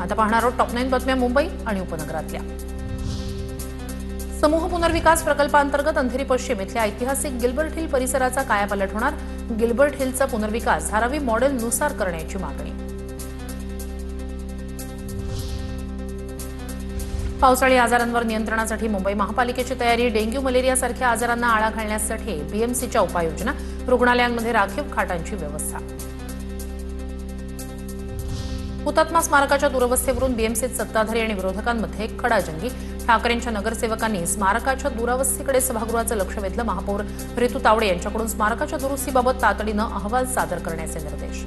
आता पाहणार आहोत टॉप 9 बातम्या मुंबई आणि उपनगरातल्या। समूह पुनर्विकास प्रकल्पांतर्गत अंधेरी पश्चिम इथल्या ऐतिहासिक गिल्बर्ट हिल परिसराचा कायापालट होणार। गिल्बर्ट हिलचा पुनर्विकास धारावी मॉडेलनुसार करण्याची मागणी। पावसाळी आजारांवर नियंत्रणासाठी मुंबई महापालिकेची तयारी। डेंग्यू मलेरिया सारख्या आजारांना आळा घालण्यासाठी बीएमसीच्या उपाययोजना। रुग्णालयांमध्ये राखीव खाटांची व्यवस्था। हुतात्मा स्मारकाच्या दुरवस्थेवरून बीएमसीत सत्ताधारी आणि विरोधकांमध्ये खडाजंगी। ठाकरेंच्या नगरसेवकांनी स्मारकाच्या दुरावस्थेकडे सभागृहाचं लक्ष वेधलं। महापौर रितू तावडे यांच्याकडून स्मारकाच्या दुरुस्तीबाबत तातडीनं अहवाल सादर करण्याचे निर्देश।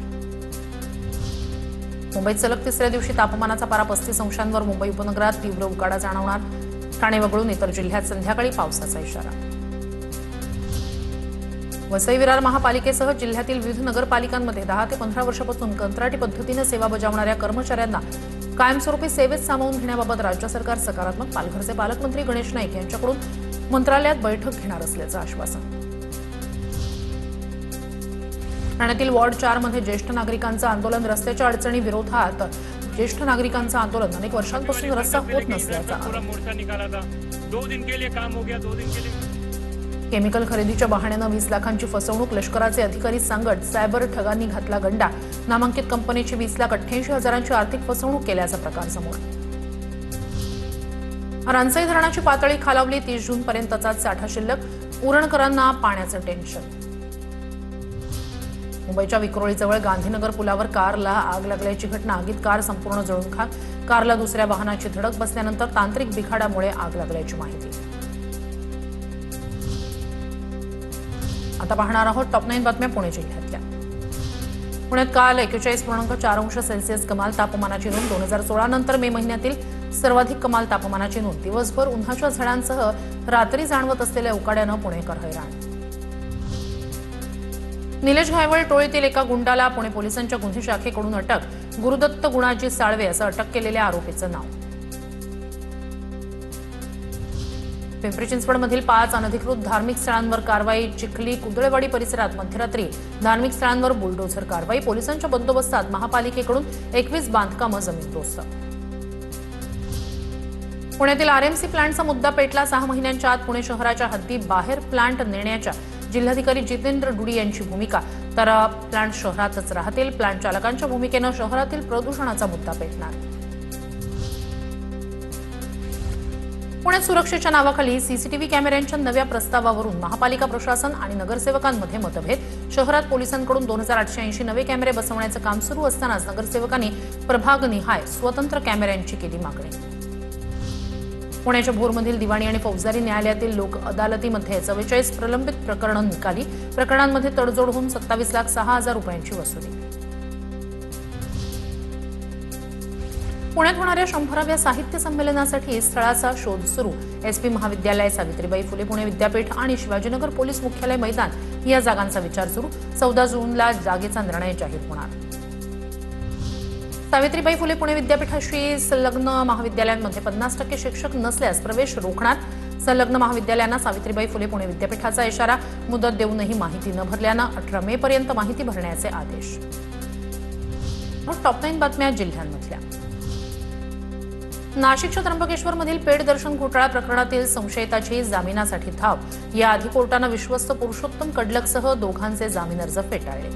मुंबईत सलग तिसऱ्या दिवशी तापमानाचा पारा 35 अंशांवर। मुंबई उपनगरात तीव्र उकाडा जाणवणार। ठाणे वगळून इतर जिल्ह्यात संध्याकाळी पावसाचा इशारा। वसई विरार महापालिकेसह जिल्ह्यातील विविध नगरपालिकांमध्ये 10 ते 15 वर्षापासून कंत्राटी पद्धतीने सेवा बजावणाऱ्या कर्मचाऱ्यांना कायमस्वरूपी सेवेत सामावून घेण्याबाबत राज्य सरकार सकारात्मक। पालघरचे पालकमंत्री गणेश नाईक यांच्याकडून मंत्रालयात बैठक घेणार असल्याचं आश्वासन। ठाण्यातील वॉर्ड 4 मध्ये ज्येष्ठ नागरिकांचं आंदोलन। रस्त्याच्या अडचणी विरोधात ज्येष्ठ नागरिकांचं आंदोलन। अनेक वर्षांपासून रस्ता होत नसल्याचा केमिकल खरेदीच्या बहाण्यानं 20 लाखांची फसवणूक। लष्कराचे अधिकारी सांगत सायबर ठगांनी घातला गंडा। नामांकित कंपनीची 20,88,000ची आर्थिक फसवणूक केल्याचा प्रकार समोर। रांजई धरणाची पातळी खालावली। 30 जूनपर्यंतचाच साठा शिल्लक। उरणकरांना पाण्याचं टेन्शन। मुंबईच्या विक्रोळीजवळ गांधीनगर पुलावर कारला आग लागल्याची घटना। आगीत कार संपूर्ण जळून खाक। कारला दुसऱ्या वाहनाची धडक बसल्यानंतर तांत्रिक बिघाडामुळे आग लागल्याची माहिती। आता पाहणार आहोत टॉप 9 बातम्या पुणे जिल्ह्यातल्या। पुण्यात काल 41.4 अंश सेल्सिअस कमाल तापमानाची नोंद। 2016 नंतर मे महिन्यातील सर्वाधिक कमाल तापमानाची नोंद। दिवसभर उन्हाच्या झळांसह रात्री जाणवत असलेल्या उकाड्यानं पुणेकर हैराण। निलेश घायवळ टोळीतील एका गुंडाला पुणे पोलिसांच्या गुन्हे शाखेकडून अटक। गुरुदत्त गुणाजी साळवे असं अटक केलेल्या आरोपीचं नाव। पिंपरी चिंचवडमधील 5 अनधिकृत धार्मिक स्थळांवर कारवाई। चिखली कुदळेवाडी परिसरात मध्यरात्री धार्मिक स्थळांवर बुलडोझर कारवाई। पोलिसांच्या बंदोबस्तात महापालिकेकडून 21 बांधकामं जमीनदोस्त। पुण्यातील आरएमसी प्लांटचा मुद्दा पेटला। 6 महिन्यांच्या आत पुणे शहराच्या हद्दी बाहेर प्लांट नेण्याच्या जिल्हाधिकारी जितेंद्र डुडी यांची भूमिका। तर प्लांट शहरातच राहतील। प्लांट चालकांच्या भूमिकेनं शहरातील प्रदूषणाचा मुद्दा पेटणार। पुण्यात सुरक्षेच्या नावाखाली सीसीटीव्ही कॅमेऱ्यांच्या नव्या प्रस्तावावरून महापालिका प्रशासन आणि नगरसेवकांमध्ये मतभेद। शहरात पोलिसांकडून 2880 नवे कॅमेरे बसवण्याचं काम सुरू असतानाच नगरसेवकांनी प्रभागनिहाय स्वतंत्र कॅमेऱ्यांची केली मागणी। पुण्याच्या भोरमधील दिवाणी आणि फौजदारी न्यायालयातील लोक अदालतीमध्ये 44 प्रलंबित प्रकरणं निकाली। प्रकरणांमध्ये तडजोड होऊन 27,06,000 रुपयांची वसुली। पुण्यात होणाऱ्या 100व्या साहित्य संमेलनासाठी स्थळाचा शोध सुरू। एसपी महाविद्यालय, सावित्रीबाई फुले पुणे विद्यापीठ आणि शिवाजीनगर पोलीस मुख्यालय मैदान या जागांचा विचार सुरू। 14 जूनला जागेचा निर्णय जाहीर होणार। सावित्रीबाई फुले पुणे विद्यापीठाशी संलग्न महाविद्यालयांमध्ये 50% शिक्षक नसल्यास प्रवेश रोखणार। संलग्न महाविद्यालयांना सावित्रीबाई फुले पुणे विद्यापीठाचा इशारा। मुदत देऊनही माहिती न भरल्यानं 18 मे पर्यंत माहिती भरण्याचे आदेश। टॉप 9 बातम्या जिल्ह्यांमधल्या। नाशिकच्या त्र्यंबकेश्वरमधील पेड दर्शन घोटाळा प्रकरणातील संशयिताची जामिनासाठी धाव। याआधी कोर्टानं विश्वस्त पुरुषोत्तम कडलकसह दोघांचे जामीन अर्ज फेटाळले।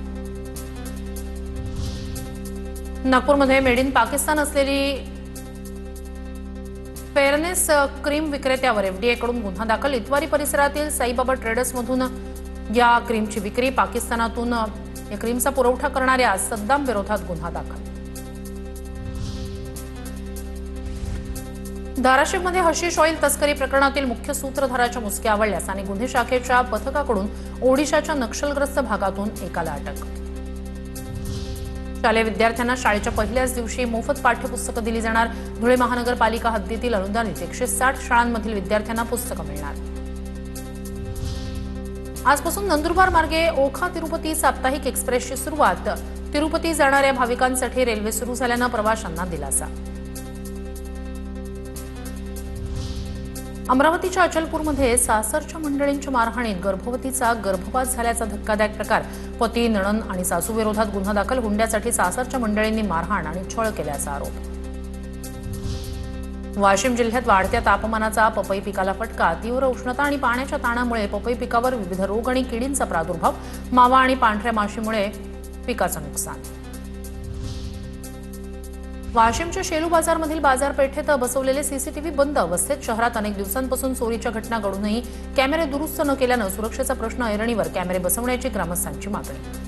नागपूरमध्ये मेड इन पाकिस्तान असलेली फेअरनेस क्रीम विक्रेत्यावर एफडीएकडून गुन्हा दाखल। इतवारी परिसरातील साईबाबा ट्रेडर्समधून या क्रीमची विक्री। पाकिस्तानातून या क्रीमचा पुरवठा करणाऱ्या सद्दाम विरोधात गुन्हा दाखल। धाराशिवमध्ये हशीश ऑइल तस्करी प्रकरणातील मुख्य सूत्रधाराच्या मुसक्या आवळल्यास आणि गुन्हे शाखेच्या पथकाकडून ओडिशाच्या नक्षलग्रस्त भागातून एकाला अटक। शालेय विद्यार्थ्यांना शाळेच्या पहिल्याच दिवशी मोफत पाठ्यपुस्तकं दिली जाणार। धुळे महानगरपालिका हद्दीतील अनुदानित 160 शाळांमधील विद्यार्थ्यांना पुस्तकं मिळणार। आजपासून नंदुरबार मार्गे ओखा तिरुपती साप्ताहिक एक्सप्रेसची सुरुवात। तिरुपती जाणाऱ्या भाविकांसाठी रेल्वे सुरू झाल्यानं प्रवाशांना दिलासा। अमरावतीच्या अचलपूरमध्ये सासरच्या मंडळींच्या मारहाणीत गर्भवतीचा गर्भपात झाल्याचा धक्कादायक प्रकार। पती, नणंद आणि सासू विरोधात गुन्हा दाखल। हुंड्यासाठी सासरच्या मंडळींनी मारहाण आणि छळ केल्याचा आरोप। वाशिम जिल्ह्यात वाढत्या तापमानाचा पपई पिकाला फटका. तीव्र उष्णता आणि पाण्याच्या ताणामुळे पपई पिकावर विविध रोग आणि किडींचा प्रादुर्भाव. मावा आणि पांढऱ्या माशीमुळे पिकाचं नुकसान. वाशिमच्या शेलू बाजारमधील बाजारपेठेत बसवलेले सीसीटीव्ही बंद अवस्थेत. शहरात अनेक दिवसांपासून चोरीच्या घटना घडूनही कॅमेरे दुरुस्त न केल्यानं सुरक्षेचा प्रश्न ऐरणीवर. कॅमेरे बसवण्याची ग्रामस्थांची मागणी.